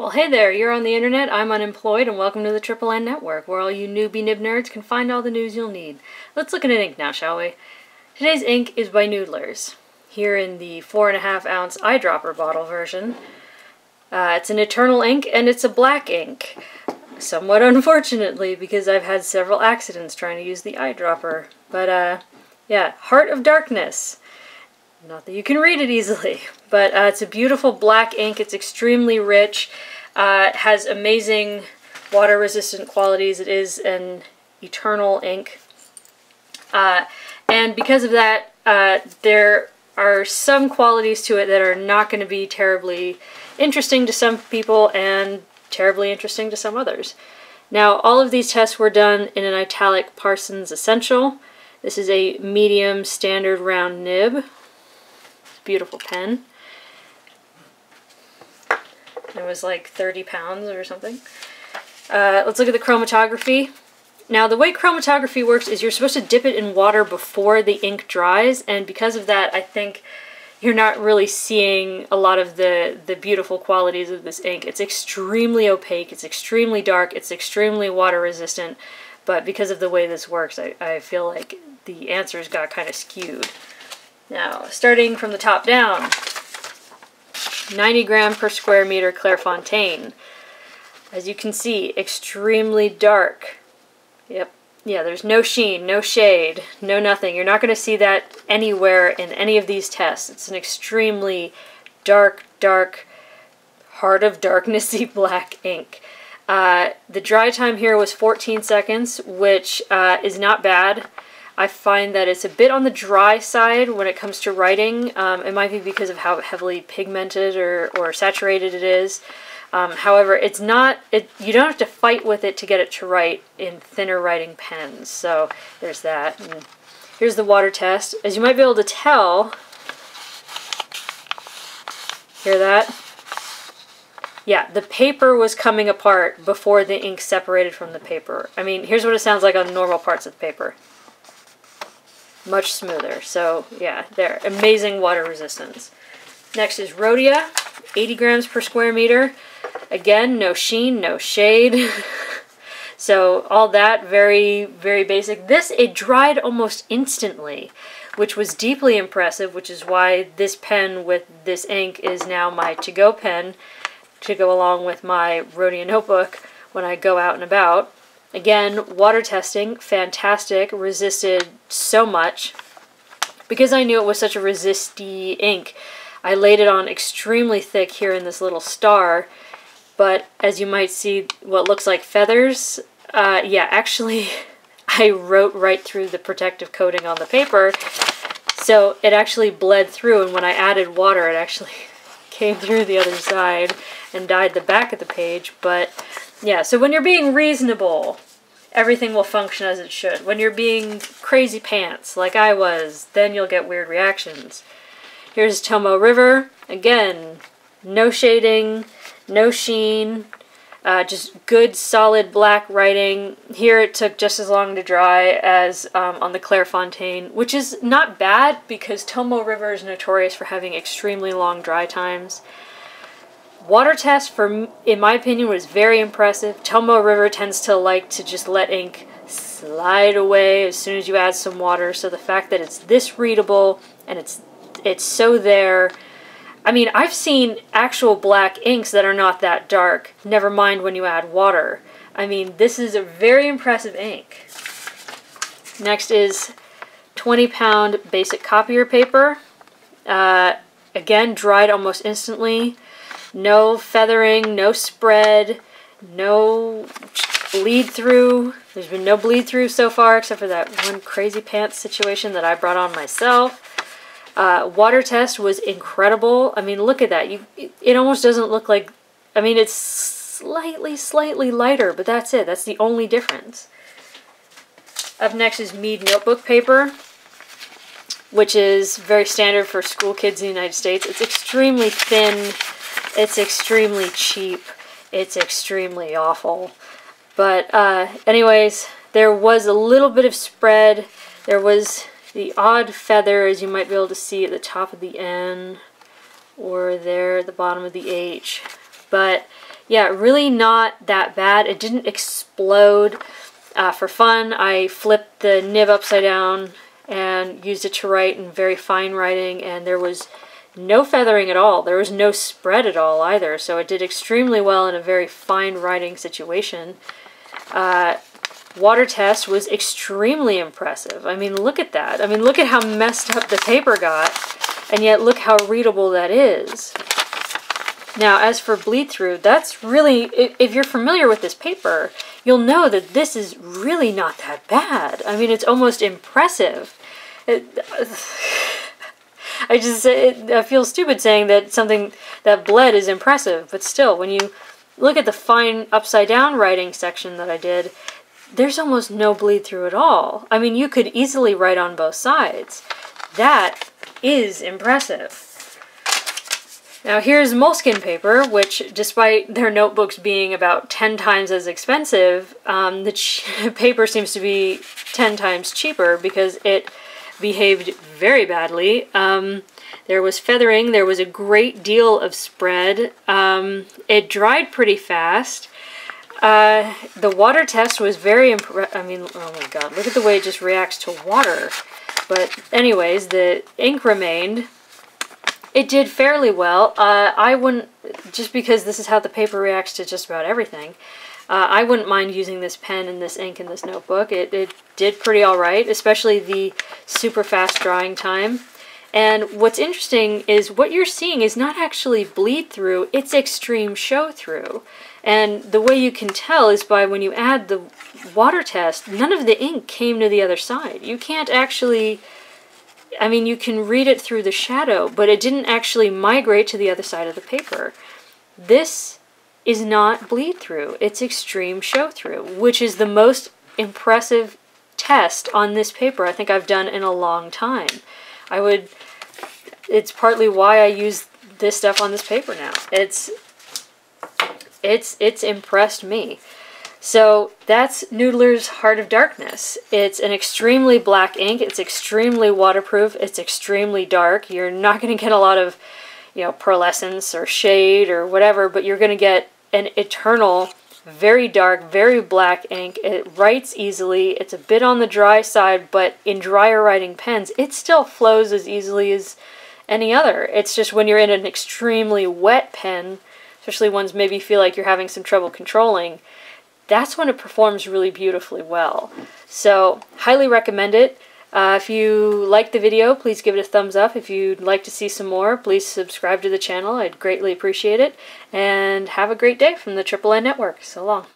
Well, hey there, you're on the internet, I'm unemployed, and welcome to the Triple N Network, where all you newbie nib nerds can find all the news you'll need. Let's look at an ink now, shall we? Today's ink is by Noodlers, here in the 4.5 ounce eyedropper bottle version. It's an eternal ink, and it's a black ink. Somewhat unfortunately, because I've had several accidents trying to use the eyedropper. But, yeah, Heart of Darkness. Not that you can read it easily, but it's a beautiful black ink. It's extremely rich. It has amazing water-resistant qualities. It is an eternal ink. And because of that, there are some qualities to it that are not going to be terribly interesting to some people and terribly interesting to some others. Now, all of these tests were done in an ITALIX Parsons Essential. This is a medium standard round nib. Beautiful pen. It was like 30 pounds or something. Let's look at the chromatography. Now, the way chromatography works is you're supposed to dip it in water before the ink dries, and because of that, I think you're not really seeing a lot of the beautiful qualities of this ink. It's extremely opaque, it's extremely dark, it's extremely water resistant, but because of the way this works, I feel like the answers got kind of skewed. Now, starting from the top down, 90 gram per square meter Clairefontaine. As you can see, extremely dark. Yep. Yeah, there's no sheen, no shade, no nothing. You're not going to see that anywhere in any of these tests. It's an extremely dark, Heart of Darkness-y black ink. The dry time here was 14 seconds, which is not bad. I find that it's a bit on the dry side when it comes to writing. It might be because of how heavily pigmented or saturated it is. However, it's not. You don't have to fight with it to get it to write in thinner writing pens. So there's that. And here's the water test. As you might be able to tell, hear that? Yeah, the paper was coming apart before the ink separated from the paper. I mean, here's what it sounds like on normal parts of the paper. Much smoother. So yeah, there. Amazing water resistance. Next is Rhodia, 80 grams per square meter. Again, no sheen, no shade. So all that, very, very basic. This, it dried almost instantly, which was deeply impressive, which is why this pen with this ink is now my to-go pen to go along with my Rhodia notebook when I go out and about. Again, water testing, fantastic, resisted so much. Because I knew it was such a resisty ink, I laid it on extremely thick here in this little star, but as you might see what looks like feathers, yeah, actually I wrote right through the protective coating on the paper, so it actually bled through, and when I added water it actually came through the other side and dyed the back of the page. But yeah, so when you're being reasonable, everything will function as it should. When you're being crazy pants, like I was, then you'll get weird reactions. Here's Tomoe River. Again, no shading, no sheen, just good, solid black writing. Here it took just as long to dry as on the Clairefontaine, which is not bad because Tomoe River is notorious for having extremely long dry times. Water test, in my opinion, was very impressive. Tomoe River tends to like to just let ink slide away as soon as you add some water, so the fact that it's this readable and it's so there. I mean, I've seen actual black inks that are not that dark, never mind when you add water. I mean, this is a very impressive ink. Next is 20-pound basic copier paper. Again, dried almost instantly. No feathering, no spread, no bleed through. There's been no bleed through so far except for that one crazy pants situation that I brought on myself. Water test was incredible. I mean, look at that. It almost doesn't look like, I mean, it's slightly lighter, but that's it. That's the only difference. Up next is Mead Notebook Paper, which is very standard for school kids in the United States. It's extremely thin. It's extremely cheap. It's extremely awful. But anyways, there was a little bit of spread. There was the odd feather, as you might be able to see at the top of the N, or there at the bottom of the H. But yeah, really not that bad. It didn't explode. For fun, I flipped the nib upside down and used it to write in very fine writing, and there was no feathering at all. There was no spread at all either, so it did extremely well in a very fine writing situation. Water test was extremely impressive. I mean, look at that. I mean, look at how messed up the paper got, and yet look how readable that is. Now, as for bleed through, that's really, if you're familiar with this paper, you'll know that this is really not that bad. I mean, it's almost impressive. I feel stupid saying that something that bled is impressive, but still, when you look at the fine upside down writing section that I did, there's almost no bleed through at all. I mean, you could easily write on both sides. That is impressive. Now here's Moleskine paper, which despite their notebooks being about 10 times as expensive, the paper seems to be 10 times cheaper because it behaved very badly. There was feathering, there was a great deal of spread, it dried pretty fast. The water test was very I mean, oh my god, look at the way it just reacts to water. But anyways, the ink remained. It did fairly well. I wouldn't, just because this is how the paper reacts to just about everything, I wouldn't mind using this pen and this ink in this notebook. It did pretty alright, especially the super fast drying time. And what's interesting is what you're seeing is not actually bleed through, it's extreme show through. And the way you can tell is by when you add the water test, none of the ink came to the other side. You can't actually... I mean, you can read it through the shadow, but it didn't actually migrate to the other side of the paper. This is not bleed through, it's extreme show through, which is the most impressive test on this paper I think I've done in a long time. It's partly why I use this stuff on this paper now. It's impressed me. So that's Noodler's Heart of Darkness. It's an extremely black ink, it's extremely waterproof, it's extremely dark. You're not going to get a lot of, you know, pearlescence or shade or whatever, but you're going to get an eternal, very dark, very black ink. It writes easily, it's a bit on the dry side, but in drier writing pens, it still flows as easily as any other. It's just when you're in an extremely wet pen, especially ones maybe you feel like you're having some trouble controlling, that's when it performs really beautifully well. So, highly recommend it. If you liked the video, please give it a thumbs up. If you'd like to see some more, please subscribe to the channel. I'd greatly appreciate it. And have a great day from the Triple N Network. So long.